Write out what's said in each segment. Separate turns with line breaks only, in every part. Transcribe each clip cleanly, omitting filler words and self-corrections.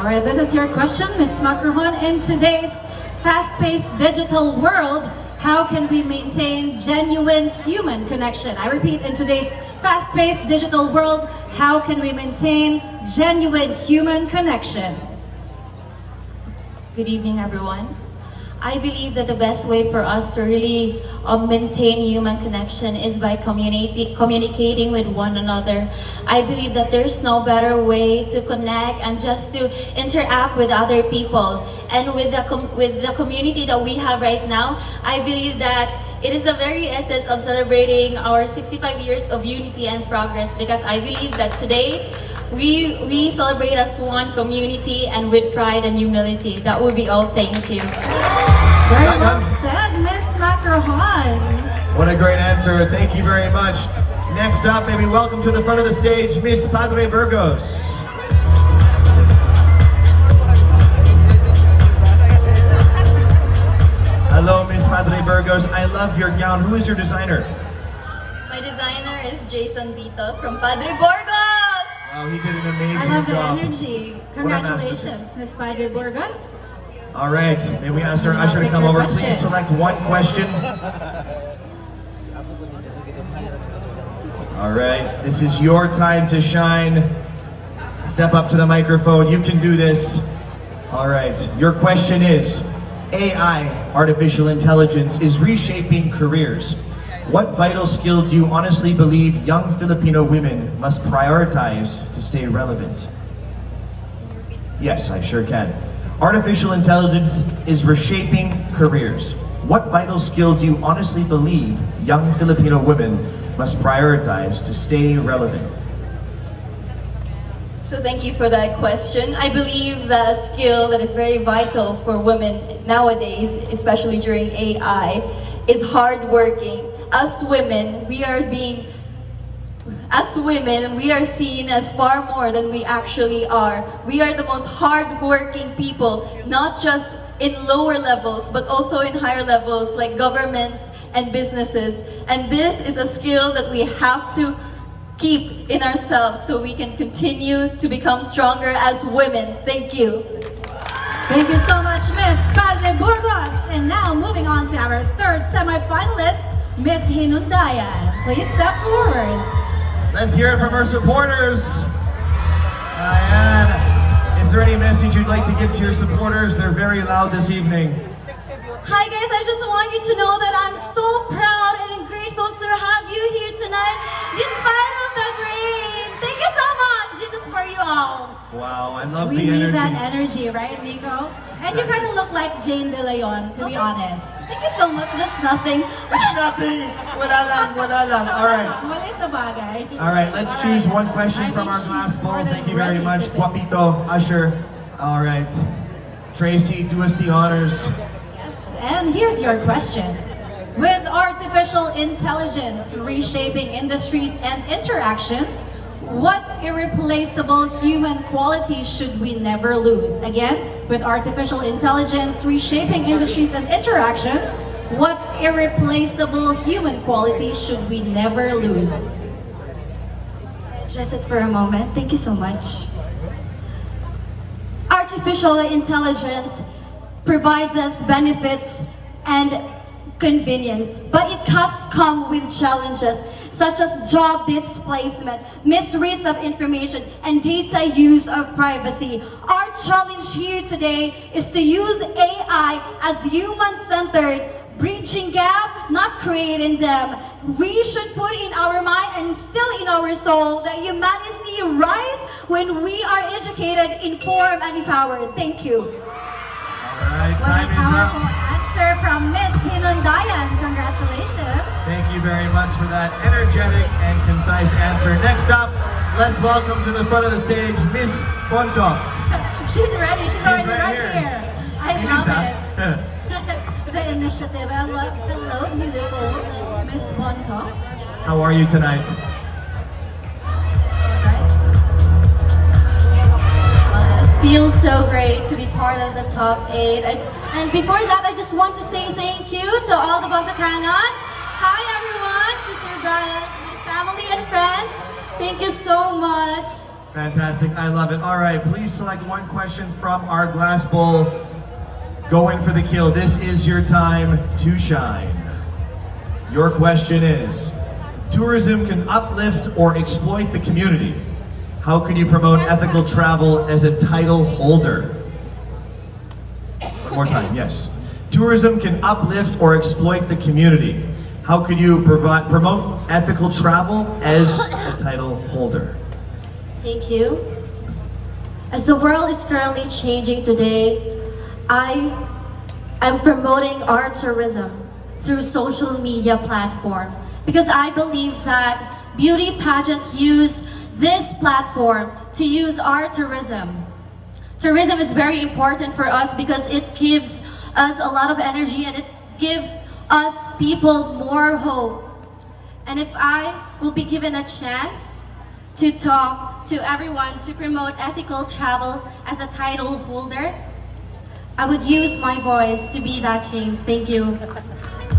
All right, this is your question, Ms. Macaron. In today's fast-paced digital world, how can we maintain genuine human connection? I repeat, in today's fast-paced digital world, how can we maintain genuine human connection?
Good evening, everyone. I believe that the best way for us to really maintain human connection is by communicating with one another. I believe that there's no better way to connect and just to interact with other people. And with the community that we have right now, I believe that it is the very essence of celebrating our 65 years of unity and progress, because I believe that today we celebrate as one community and with pride and humility. That would be all. Thank you.
Very well said, Ms. Macaron.
What a great answer. Thank you very much. Next up, maybe welcome to the front of the stage, Miss Padre Bergos. Hello, Miss Padre Bergos. I love your gown. Who is your designer?
My designer is Jason Vitos from Padre Bergos.
Wow, he did an amazing job.
I love the energy. Congratulations, Ms. Padre Bergos.
All right, may we ask our usher to come over? Please select one question. All right, this is your time to shine. Step up to the microphone. You can do this. All right, your question is, AI, artificial intelligence, is reshaping careers. What vital skills do you honestly believe young Filipino women must prioritize to stay relevant? Yes, I sure can. Artificial intelligence is reshaping careers. What vital skills do you honestly believe young Filipino women must prioritize to stay relevant?
So thank you for that question. I believe that a skill that is very vital for women nowadays, especially during AI, is hardworking. As women, we are seen as far more than we actually are. We are the most hardworking people, not just in lower levels, but also in higher levels like governments and businesses. And this is a skill that we have to keep in ourselves so we can continue to become stronger as women. Thank you.
Thank you so much, Ms. Padre Bergos. And now moving on to our third semifinalist, Ms. Hinaya. Please step forward.
Let's hear it from our supporters. Diane, is there any message you'd like to give to your supporters? They're very loud this evening.
Hi guys, I just want you to know that I'm so proud and grateful to have you here tonight, despite of the rain. Thank you so much. Jesus for you all.
Wow, I love
We
the energy.
need that energy, right, Nico? And you kind of look like Jane De Leon, to be honest.
Thank you so much. That's nothing.
It's nothing. Wala lang, wala lang. All right.
Malit na bagay.
All right, let's choose one question
I
from
think
our glass
she's
bowl.
more than
Thank you very
ready
much.
to be.
Guapito, Usher. All right. Tracy, do us the honors.
Yes, and here's your question. With artificial intelligence reshaping industries and interactions, what irreplaceable human quality should we never lose? Again, with artificial intelligence reshaping industries and interactions, what irreplaceable human quality should we never lose?
Just it for a moment. Thank you so much. Artificial intelligence provides us benefits and convenience, but it has come with challenges such as job displacement, misuse of information, and data use of privacy. Our challenge here today is to use AI as human-centered, bridging gap, not creating them. We should put in our mind and still in our soul that humanity rise when we are educated, informed, and empowered. Thank you.
All right,
What a
time is
powerful
up.
answer from Ms. Hinaya. Congratulations.
Thank you very much for that energetic and concise answer. Next up, let's welcome to the front of the stage, Miss Quanto.
She's ready. She's already right here. I love
Lisa.
it. The initiative. Hello, beautiful Miss Quanto.
How are you tonight?
Feels so great to be part of the top 8. And before that, I just want to say thank you to all the Bantacanons. Hi everyone, to Sir Brian, my family and friends. Thank you so much.
Fantastic, I love it. All right, please select one question from our glass bowl. Go in for the kill. This is your time to shine. Your question is, tourism can uplift or exploit the community. How can you promote ethical travel as a title holder? One more time, yes. Tourism can uplift or exploit the community. How can you promote ethical travel as a title holder?
Thank you. As the world is currently changing today, I am promoting art tourism through social media platform because I believe that beauty pageants use this platform to use art tourism. Tourism is very important for us because it gives us a lot of energy and it gives us people more hope. And if I will be given a chance to talk to everyone to promote ethical travel as a title holder, I would use my voice to be that change. Thank you.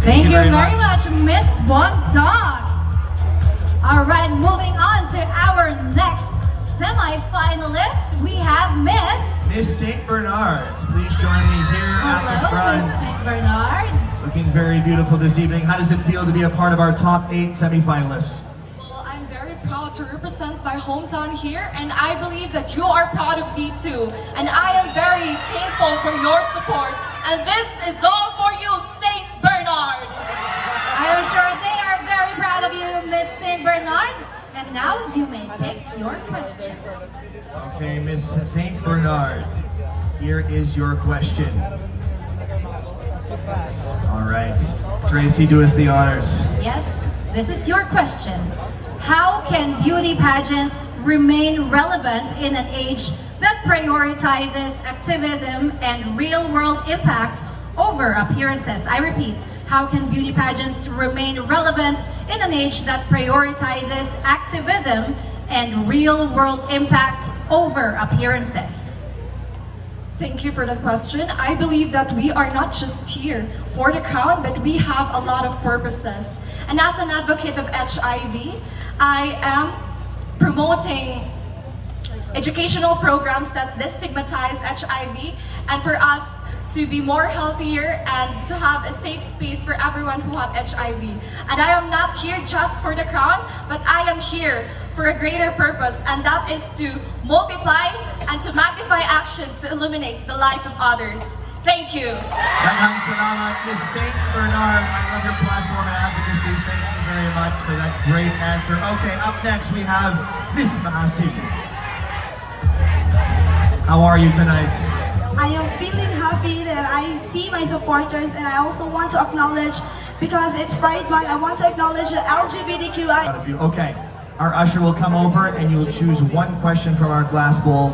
Thank you very much, Miss Quanto. All right, moving on to our next semi-finalist, we have
Miss St. Bernard. Please join me here at the front.
Miss St. Bernard.
Looking very beautiful this evening. How does it feel to be a part of our top 8 semi-finalists?
Well, I'm very proud to represent my hometown here, and I believe that you are proud of me too. And I am very thankful for your support. And this is all for you, St. Bernard.
I am sure they are very proud of you, Miss St. Bernard. And now you may pick your question.
Okay, Miss St. Bernard, here is your question. All right, Tracy, do us the honors.
Yes, this is your question. How can beauty pageants remain relevant in an age that prioritizes activism and real-world impact over appearances? I repeat, how can beauty pageants remain relevant in an age that prioritizes activism and real-world impact over appearances?
Thank you for that question. I believe that we are not just here for the crown, but we have a lot of purposes. And as an advocate of HIV, I am promoting educational programs that destigmatize HIV and for us to be more healthier and to have a safe space for everyone who have HIV. And I am not here just for the crown, but I am here for a greater purpose, and that is to multiply and to magnify actions to illuminate the life of others. Thank you.
Maraming salamat, Miss St. Bernard. I love your platform and advocacy. Thank you very much for that great answer. Okay, up next we have Miss Madison. How are you tonight?
I am feeling happy that I see my supporters, and I also want to acknowledge, because it's Pride Month, I want to acknowledge the LGBTQI.
Okay, our usher will come over and you'll choose one question from our glass bowl.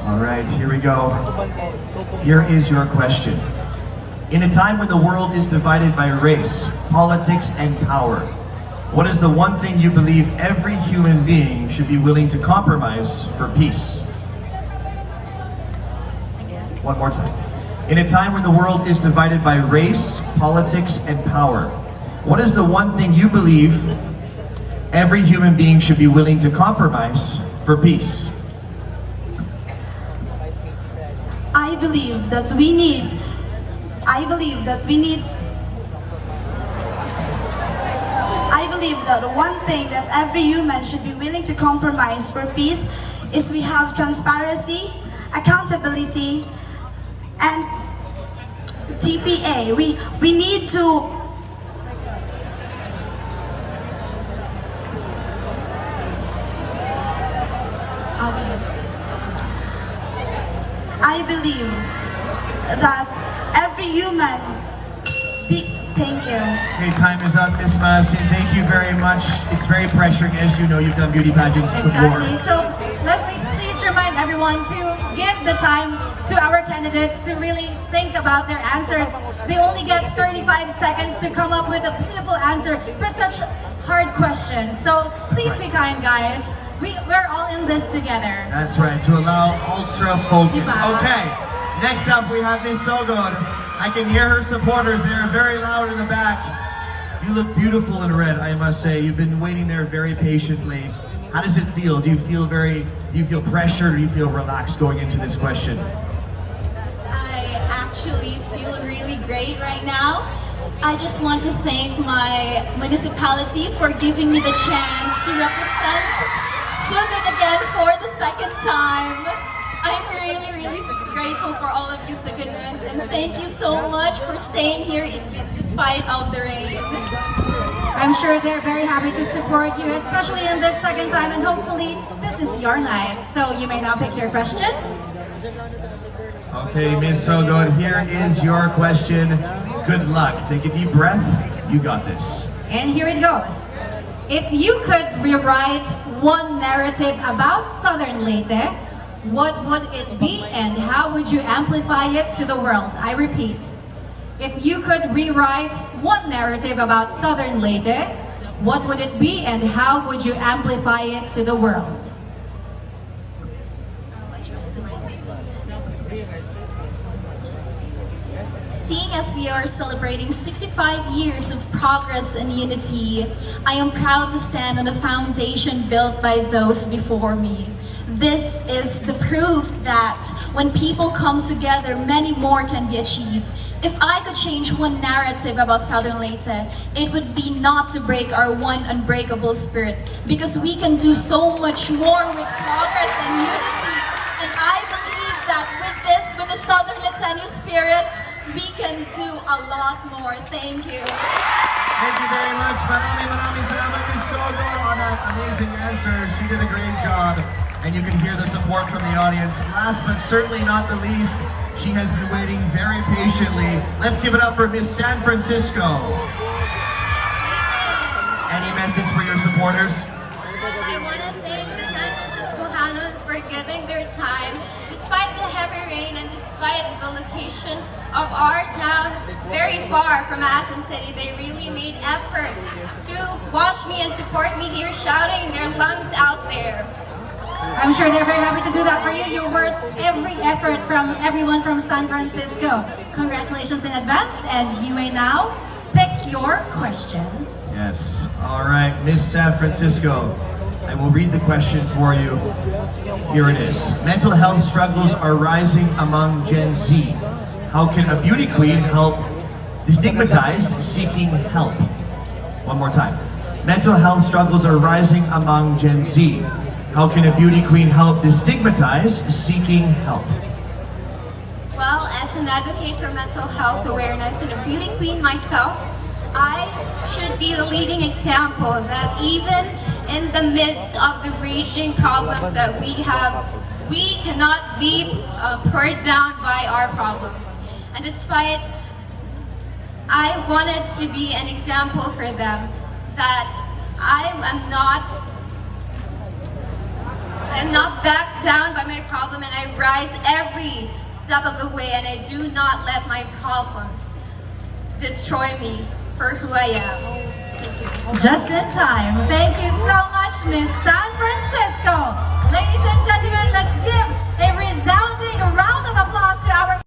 All right, here we go. Here is your question. In a time when the world is divided by race, politics, and power, what is the one thing you believe every human being should be willing to compromise for peace? One more time. In a time when the world is divided by race, politics, and power, what is the one thing you believe every human being should be willing to compromise for peace?
I believe that we need that one thing that every human should be willing to compromise for peace is we have transparency, accountability, and TPA. We need to I believe that every human thank you.
Okay, time is up, Miss Madison. Thank you very much. It's very pressuring, as you know, you've done beauty pageants before.
Exactly. So let me please remind everyone to give the time to our candidates to really think about their answers. They only get 35 seconds to come up with a beautiful answer for such hard questions. So please be kind, guys. We're all in this together.
That's right, to allow ultra focus.
Diba?
Okay, next up we have Miss Sogod. I can hear her supporters. They are very loud in the back. You look beautiful in red, I must say. You've been waiting there very patiently. How does it feel? Do you feel pressured, or do you feel relaxed going into this question?
I actually feel really great right now. I just want to thank my municipality for giving me the chance to represent Sugat again for the second time. I'm really grateful for all of you Suganoons, and thank you so much for staying here despite of the rain.
I'm sure they're very happy to support you, especially in this second time, and hopefully this is your night. So you may now pick your question.
Okay, Miss So Good, here is your question. Good luck. Take a deep breath. You got this.
And here it goes. If you could rewrite one narrative about Southern Leyte, what would it be and how would you amplify it to the world? I repeat. If you could rewrite one narrative about Southern Leyte, what would it be and how would you amplify it to the world?
Seeing as we are celebrating 65 years of progress and unity, I am proud to stand on the foundation built by those before me. This is the proof that when people come together, many more can be achieved. If I could change one narrative about Southern Leyte, it would be not to break our one unbreakable spirit, because we can do so much more with progress and unity. And I believe that with the Southern Leyte spirit, we can do a lot more. Thank you.
Thank you very much. Maraming salamat, Miss So Good, on that amazing answer. She did a great job, and you can hear the support from the audience. Last but certainly not the least, she has been waiting very patiently. Let's give it up for Miss San Francisco. Any message for your supporters?
I want to thank the San Francisco Hanons for giving their time. Despite the heavy rain and despite the location of our town very far from Madison City, they really made effort to watch me and support me here, shouting their lungs out there.
I'm sure they're very happy to do that for you. You're worth every effort from everyone from San Francisco. Congratulations in advance, and you may now pick your question.
Yes. All right, Miss San Francisco. I will read the question for you. Here it is. Mental health struggles are rising among Gen Z. How can a beauty queen help destigmatize seeking help? One more time. Mental health struggles are rising among Gen Z. How can a beauty queen help destigmatize seeking help?
Well, as an advocate for mental health awareness and a beauty queen myself, I should be the leading example that even in the midst of the raging problems that we have, we cannot be poured down by our problems. And despite, I wanted to be an example for them that I'm not backed down by my problem, and I rise every step of the way, and I do not let my problems destroy me for who I am.
Just in time. Thank you so much, Miss San Francisco. Ladies and gentlemen, let's give a resounding round of applause to our